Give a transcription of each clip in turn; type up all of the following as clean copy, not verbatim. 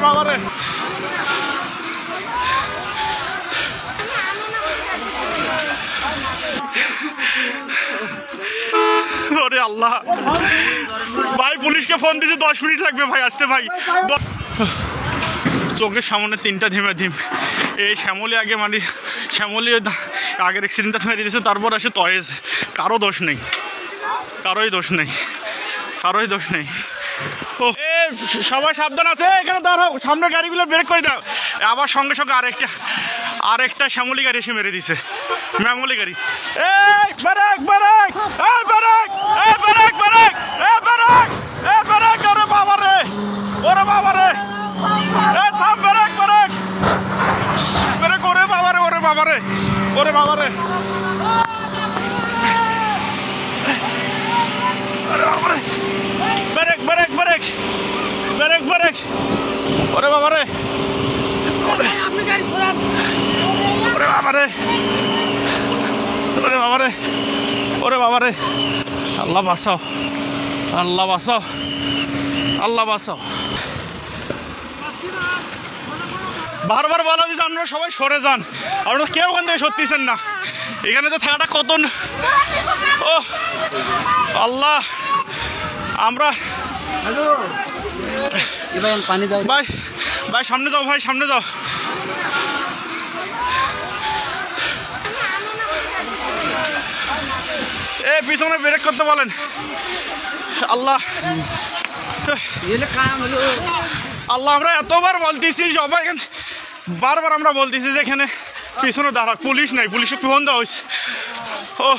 বাবারে ওরে আল্লাহ ভাই পুলিশকে ফোন দিয়েছে 10 মিনিট লাগবে ভাই আসতে ভাই চোখের সামনে 3টা ধিম এই শ্যামলী আগে মানে শ্যামলী আগের অ্যাক্সিডেন্টটা মেরে দিয়েছে তারপর আসে তয়েজ কারো দোষ নেই ও সবাই সাবধান আছে এখানে দাঁড়াও সামনের গাড়িগুলো ব্রেক করে দাও আবার সঙ্গে সঙ্গে আরেকটা শ্যামলী গাড়ি এসে মেরে দিছে শ্যামলী গাড়ি এই ব্রেক ব্রেক এই ব্রেক এই ব্রেক ব্রেক এই ব্রেক এই ব্রেক ওরে বাবারে এই থাম ব্রেক ব্রেক ব্রেক ওরে বাবারে আরে বাবারে brake brake brake brake brake ওরে বাবারে আপনি গাড়ি ঘোরান ওরে বাবারে আল্লাহ বাঁচাও বারবার বলা দিচ্ছে আপনারা সবাই সরে যান আপনারা কেউ ওখান থেকে সত্যিছেন না এখানে তো থাকাটা কত ও আল্লাহ আমরা ভাই সামনে যাও এ পিছনে ব্রেক করতে বলেন আল্লাহ আমরা এতবার বলতেছি সবাই বারবার আমরা বলতেছি যে এখানে পিছনে দাঁড়া পুলিশ নাই পুলিশে ফোন দেওয়া হয়েছে ও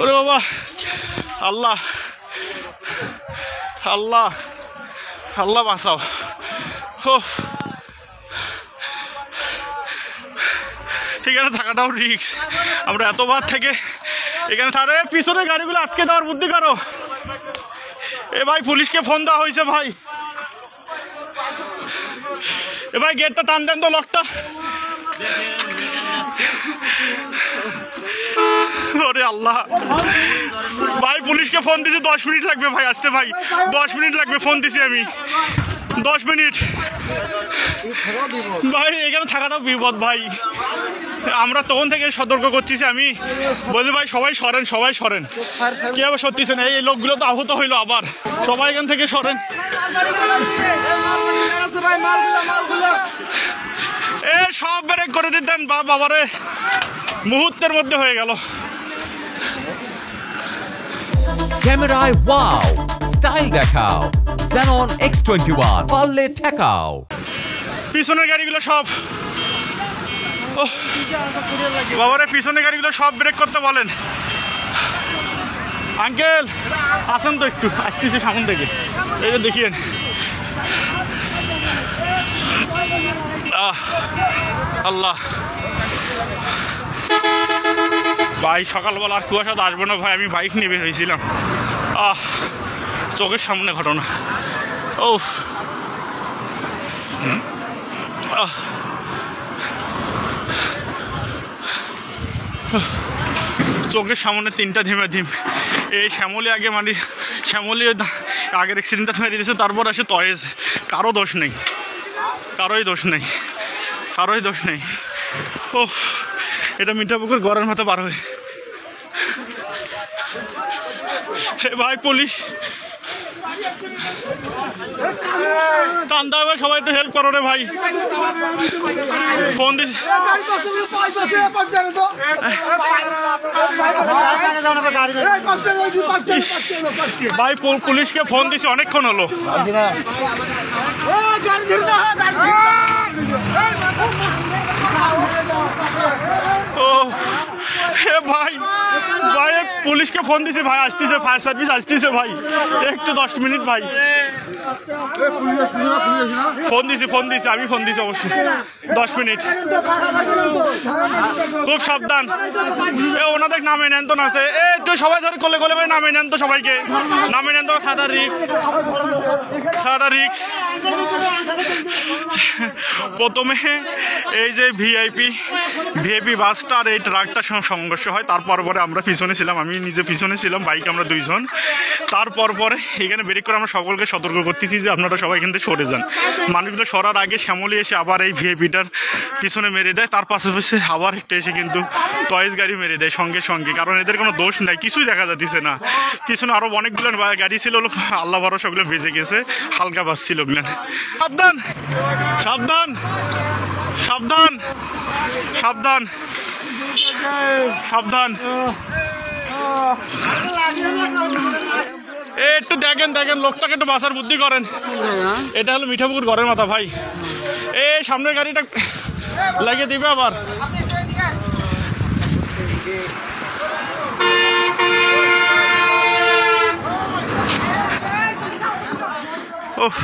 ওরে বাবা আল্লাহ বাঁচাও ও এখানে থাকাটাও রিস্ক আমরা এতবার থেকে এখানে তাহলে পিছনে গাড়িগুলো আটকে দেওয়ার বুদ্ধি করো এ ভাই পুলিশকে ফোন দেওয়া হয়েছে ভাই এ ভাই গেটটা টান দেন তো লকটা ওরে আল্লাহ ভাই পুলিশকে ফোন দিয়েছে 10 মিনিট লাগবে ভাই আসতে ভাই 10 মিনিট লাগবে ফোন দিছি আমি 10 মিনিট ভাই এখানে থাকাটাও বিপদ ভাই আমরা তখন থেকে সতর্ক করতেছি আমি বলছি ভাই সবাই সরেন কি আবার সত্যিছেন এই লোকগুলো তো আহত হইলো আবার সবাই এখান থেকে সরেন এ সব ব্রেক করে দিতেন বাবারে মুহূর্তের মধ্যে হয়ে গেল ক্যামেরায় ওয়াও স্টাইল দেখাও Xenon X21 পারলে ঠেকাও পিছনের গাড়িগুলো সব বাবারে পিছনের গাড়িগুলো সব ব্রেক করতে বলেন আঙ্কেল আসেন তো একটু আসতেছি সামনে থেকে এই যে দেখিয়েন আল্লাহ ভাই সকালবেলা আর কুয়াশা তো আসবো না ভাই আমি বাইক নিয়ে বের হয়েছিলাম চোখের সামনে ঘটনা ও চোখের সামনে 3টা ধিম এই শ্যামলী আগে মানে শ্যামলী আগের অ্যাক্সিডেন্টটা মেরে দিয়েছে তারপর আসে তয়েজ কারোই দোষ নেই ও এটা মিঠাপুকুর গড়ের মতো পার হয়ে ভাই পুলিশ টান্দা হবে সবাই একটু হেল্প করো রে ভাই ফোন দিস ভাই পুলিশকে ফোন দিছি অনেকক্ষণ হলো ও ভাই পুলিশকে ফোন দিছি ভাই আসতেছে ফায়ার সার্ভিস আসতেছে ভাই একটু 10 মিনিট ভাই ফোন দিছি আমি ফোন দিছি অবশ্যই 10 মিনিট খুব সাবধান। ওনাদের নামে নেন তো না, একটু সবাই ধরে কোলে কোলে করে নামে নেন তো, সবাইকে নামে নেন তো। খাটা রিক্স। প্রথমে এই যে ভিআইপি বাসটা আর এই ট্রাকটার সংঘর্ষ হয়, তারপর পরে আমরা পিছনে ছিলাম, আমি নিজে পিছনে ছিলাম, বাইক আমরা দুইজন। তারপর পরে এখানে ব্রেক করে আমরা সকলকে সতর্ক করতেছি যে আপনারা সবাই এখান থেকে সরে যান। মানুষগুলো সরার আগে শ্যামলী এসে আবার এই ভিআইপিটার পিছনে মেরে দেয়, তার পাশাপাশি আবার একটা এসে কিন্তু টয়েস গাড়ি মেরে দেয় সঙ্গে সঙ্গে, কারণ এদের কোনো দোষ নাই, কিছুই দেখা যাচ্ছে না। পিছনে আরো অনেকগুলো গাড়ি ছিল, আল্লাহ ভরসা ওগুলো ভেজে গেছে, হালকা বাস ছিল ওগুলো। সাবধান সাবধান সাবধান সাবধান সাবধান। একটু দেখেন লোকটাকে একটু বাঁচার বুদ্ধি করেন। এটা হলো মিঠাপুকুর ঘরের মাথা ভাই, এই সামনের গাড়িটা লাগিয়ে দিবে আবার। ওহ